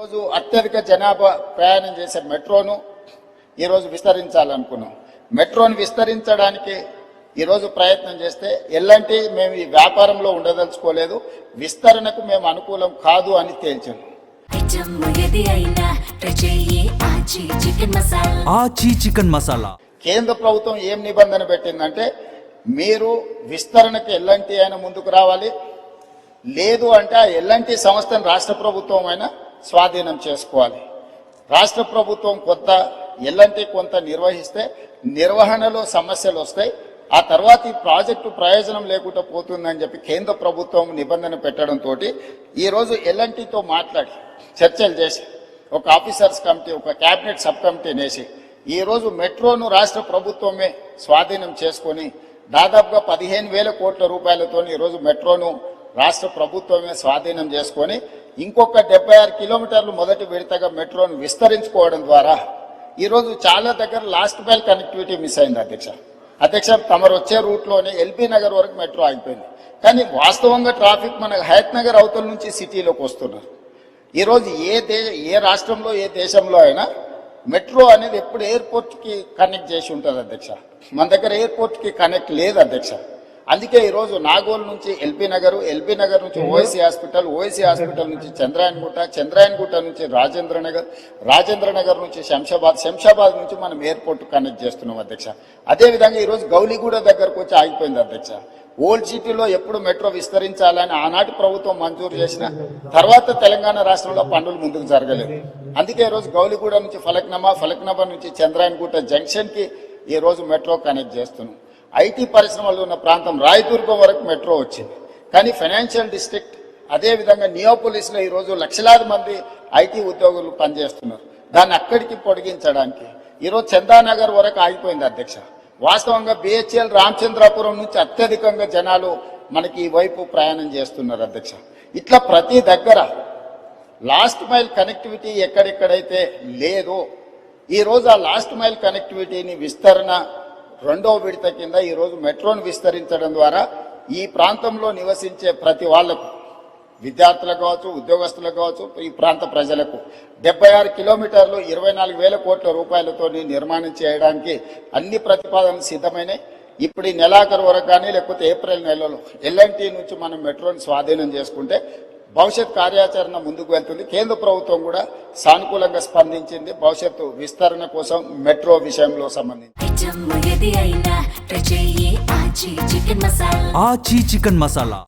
రోజు అత్యధిక జనాభా ప్రయాణం చేసే మెట్రోను ఈరోజు విస్తరించాలనుకున్నాం. మెట్రోను విస్తరించడానికి ఈరోజు ప్రయత్నం చేస్తే ఎలాంటి మేము ఈ వ్యాపారంలో ఉండదలుచుకోలేదు, విస్తరణకు మేము అనుకూలం కాదు అని తేల్చాం. చికెన్ మసాలా కేంద్ర ప్రభుత్వం ఏం నిబంధన పెట్టిందంటే మీరు విస్తరణకు ఎల్ఎన్టీ అయినా ముందుకు రావాలి, లేదు అంటే ఆ ఎల్ఎన్టీ సంస్థను రాష్ట్ర ప్రభుత్వం అయినా స్వాధీనం చేసుకోవాలి. రాష్ట్ర ప్రభుత్వం కొంత ఎల్ఎన్టీ కొంత నిర్వహిస్తే నిర్వహణలో సమస్యలు వస్తాయి, ఆ తర్వాత ఈ ప్రాజెక్టు ప్రయోజనం లేకుండా పోతుందని చెప్పి కేంద్ర ప్రభుత్వం నిబంధన పెట్టడంతో ఈరోజు ఎల్ఎన్టీతో మాట్లాడి చర్చలు చేసి ఒక ఆఫీసర్స్ కమిటీ, ఒక క్యాబినెట్ సబ్ కమిటీని వేసి ఈరోజు మెట్రోను రాష్ట్ర ప్రభుత్వమే స్వాధీనం చేసుకొని దాదాపుగా 15,000 కోట్ల రూపాయలతో ఈరోజు మెట్రోను రాష్ట్ర ప్రభుత్వమే స్వాధీనం చేసుకొని ఇంకొక 76 కిలోమీటర్లు మొదటి విడతగా మెట్రోను విస్తరించుకోవడం ద్వారా ఈరోజు చాలా దగ్గర లాస్ట్ మైల్ కనెక్టివిటీ మిస్ అయింది. అధ్యక్ష తమరు వచ్చే రూట్లోనే ఎల్బీ నగర్ వరకు మెట్రో ఆగిపోయింది. కానీ వాస్తవంగా ట్రాఫిక్ మన హయత్ నగర్ అవతల నుంచి సిటీలోకి వస్తున్నారు. ఈరోజు ఏ రాష్ట్రంలో ఏ దేశంలో అయినా మెట్రో అనేది ఎప్పుడు ఎయిర్పోర్ట్కి కనెక్ట్ చేసి ఉంటుంది అధ్యక్ష. మన దగ్గర ఎయిర్పోర్ట్కి కనెక్ట్ లేదు అధ్యక్ష. అందుకే ఈరోజు నాగోల్ నుంచి ఎల్బీ నగర్ నుంచి ఓఎస్సీ హాస్పిటల్ నుంచి చంద్రాయన్గుట్ట నుంచి రాజేంద్ర నగర్ నుంచి శంషాబాద్ నుంచి మనం ఎయిర్పోర్ట్ కనెక్ట్ చేస్తున్నాం అధ్యక్ష. అదేవిధంగా ఈరోజు గౌలిగూడ దగ్గరకు వచ్చి ఆగిపోయింది అధ్యక్ష. ఓల్డ్ సిటీలో ఎప్పుడు మెట్రో విస్తరించాలని ఆనాటి ప్రభుత్వం మంజూరు చేసిన తర్వాత తెలంగాణ రాష్ట్రంలో పనులు ముందుకు జరగలేదు. అందుకే ఈరోజు గౌలిగూడ నుంచి ఫలక్నామా నుంచి చంద్రాయన్గుట్ట జంక్షన్కి ఈరోజు మెట్రో కనెక్ట్ చేస్తున్నాం. ఐటీ పరిశ్రమలు ఉన్న ప్రాంతం రాయదుర్గం వరకు మెట్రో వచ్చింది. కానీ ఫైనాన్షియల్ డిస్ట్రిక్ట్ అదేవిధంగా నియోపోలిస్లో ఈరోజు లక్షలాది మంది ఐటీ ఉద్యోగులు పనిచేస్తున్నారు. దాన్ని అక్కడికి పొడిగించడానికి ఈరోజు చందానగర్ వరకు ఆగిపోయింది అధ్యక్ష. వాస్తవంగా బిహెచ్ఎల్ రామచంద్రాపురం నుంచి అత్యధికంగా జనాలు మనకి ఈ వైపు ప్రయాణం చేస్తున్నారు అధ్యక్ష. ఇట్లా ప్రతి దగ్గర లాస్ట్ మైల్ కనెక్టివిటీ ఎక్కడెక్కడైతే లేదో ఈరోజు ఆ లాస్ట్ మైల్ కనెక్టివిటీని విస్తరణ రెండవ విడత కింద ఈరోజు మెట్రోను విస్తరించడం ద్వారా ఈ ప్రాంతంలో నివసించే ప్రతి వాళ్లకు, విద్యార్థులకు కావచ్చు, ఉద్యోగస్తులకు కావచ్చు, ఈ ప్రాంత ప్రజలకు 76 కిలోమీటర్లు 24,000 కోట్ల రూపాయలతో నిర్మాణం చేయడానికి అన్ని ప్రతిపాదనలు సిద్ధమైనాయి. ఇప్పుడు ఈ నెలాఖరు వరకు కానీ లేకపోతే ఏప్రిల్ నెలలో ఎల్ఎన్టీ నుంచి మనం మెట్రోని స్వాధీనం చేసుకుంటే భవిష్యత్ కార్యాచరణ ముందుకు వెళ్తుంది. కేంద్ర ప్రభుత్వం కూడా సానుకూలంగా స్పందించింది భవిష్యత్తు విస్తరణ కోసం మెట్రో విషయంలో సంబంధించి. చికెన్ మసాలా